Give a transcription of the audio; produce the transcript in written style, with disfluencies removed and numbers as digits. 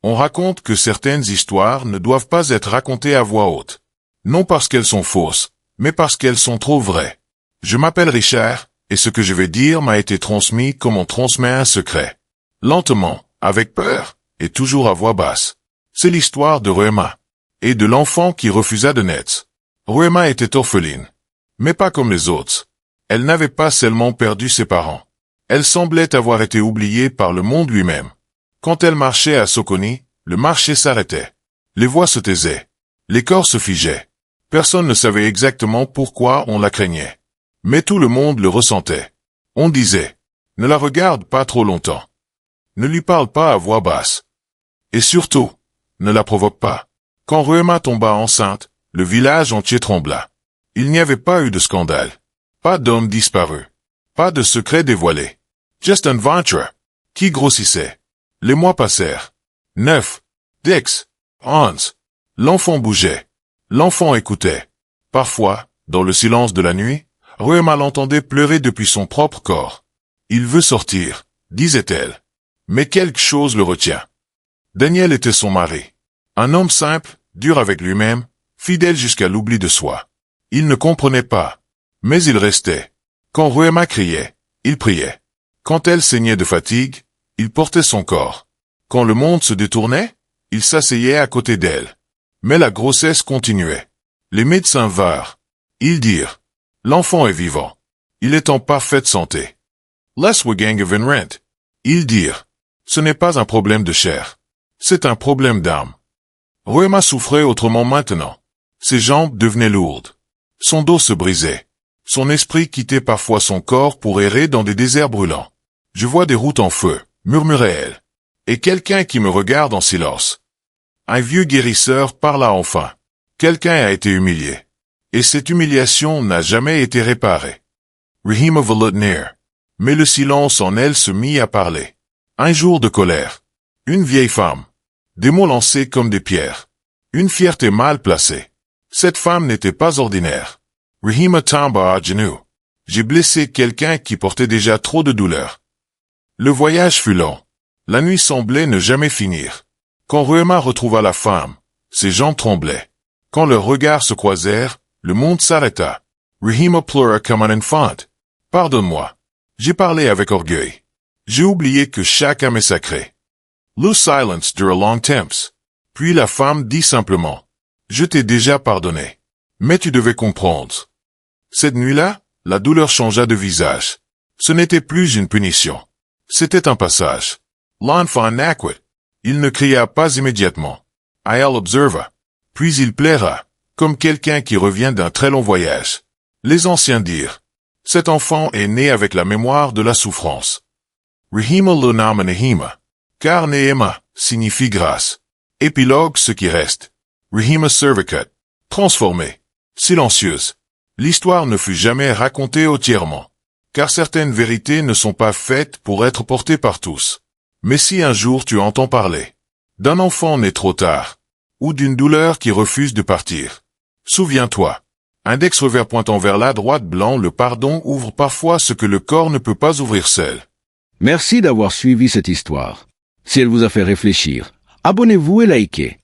On raconte que certaines histoires ne doivent pas être racontées à voix haute. Non parce qu'elles sont fausses, mais parce qu'elles sont trop vraies. Je m'appelle Richard, et ce que je vais dire m'a été transmis comme on transmet un secret. Lentement, avec peur, et toujours à voix basse. C'est l'histoire de Ruema. Et de l'enfant qui refusa de naître. Ruema était orpheline. Mais pas comme les autres. Elle n'avait pas seulement perdu ses parents. Elle semblait avoir été oubliée par le monde lui-même. Quand elle marchait à Sokoni, le marché s'arrêtait. Les voix se taisaient. Les corps se figeaient. Personne ne savait exactement pourquoi on la craignait. Mais tout le monde le ressentait. On disait, ne la regarde pas trop longtemps. Ne lui parle pas à voix basse. Et surtout, ne la provoque pas. Quand Ruema tomba enceinte, le village entier trembla. Il n'y avait pas eu de scandale. Pas d'homme disparu. Pas de secret dévoilé. Just un ventre qui grossissait. Les mois passèrent. 9, 10, 11. L'enfant bougeait. L'enfant écoutait. Parfois, dans le silence de la nuit, Ruema l'entendait pleurer depuis son propre corps. Il veut sortir, disait-elle. Mais quelque chose le retient. Daniel était son mari. Un homme simple, dur avec lui-même, fidèle jusqu'à l'oubli de soi. Il ne comprenait pas. Mais il restait. Quand Ruema criait, il priait. Quand elle saignait de fatigue, il portait son corps. Quand le monde se détournait, il s'asseyait à côté d'elle. Mais la grossesse continuait. Les médecins vinrent. Ils dirent, l'enfant est vivant. Il est en parfaite santé. Less gang of rent. Ils dirent, ce n'est pas un problème de chair. C'est un problème d'âme. Ruema souffrait autrement maintenant. Ses jambes devenaient lourdes. Son dos se brisait. Son esprit quittait parfois son corps pour errer dans des déserts brûlants. Je vois des routes en feu, murmurait-elle. Et quelqu'un qui me regarde en silence. Un vieux guérisseur parla enfin. Quelqu'un a été humilié. Et cette humiliation n'a jamais été réparée. Rahima Volotner. Mais le silence en elle se mit à parler. Un jour de colère. Une vieille femme. Des mots lancés comme des pierres. Une fierté mal placée. Cette femme n'était pas ordinaire. Rahima tomba à genoux. J'ai blessé quelqu'un qui portait déjà trop de douleur. Le voyage fut long. La nuit semblait ne jamais finir. Quand Ruema retrouva la femme, ses jambes tremblaient. Quand leurs regards se croisèrent, le monde s'arrêta. Rahima pleura comme un enfant. Pardonne-moi. J'ai parlé avec orgueil. J'ai oublié que chaque âme est sacrée. Loose silence dura long temps. Puis la femme dit simplement, je t'ai déjà pardonné. Mais tu devais comprendre. Cette nuit-là, la douleur changea de visage. Ce n'était plus une punition. C'était un passage. L'enfant naquit. Il ne cria pas immédiatement. Ayal observa. Puis il plaira, comme quelqu'un qui revient d'un très long voyage. Les anciens dirent, cet enfant est né avec la mémoire de la souffrance. Rahima lo nama Nehima. Car Nehema signifie grâce. Épilogue ce qui reste. Rahima Servicat. Transformée. Silencieuse. L'histoire ne fut jamais racontée entièrement. Car certaines vérités ne sont pas faites pour être portées par tous. Mais si un jour tu entends parler d'un enfant né trop tard, ou d'une douleur qui refuse de partir, souviens-toi. Index revers pointant vers la droite blanc, le pardon ouvre parfois ce que le corps ne peut pas ouvrir seul. Merci d'avoir suivi cette histoire. Si elle vous a fait réfléchir, abonnez-vous et likez.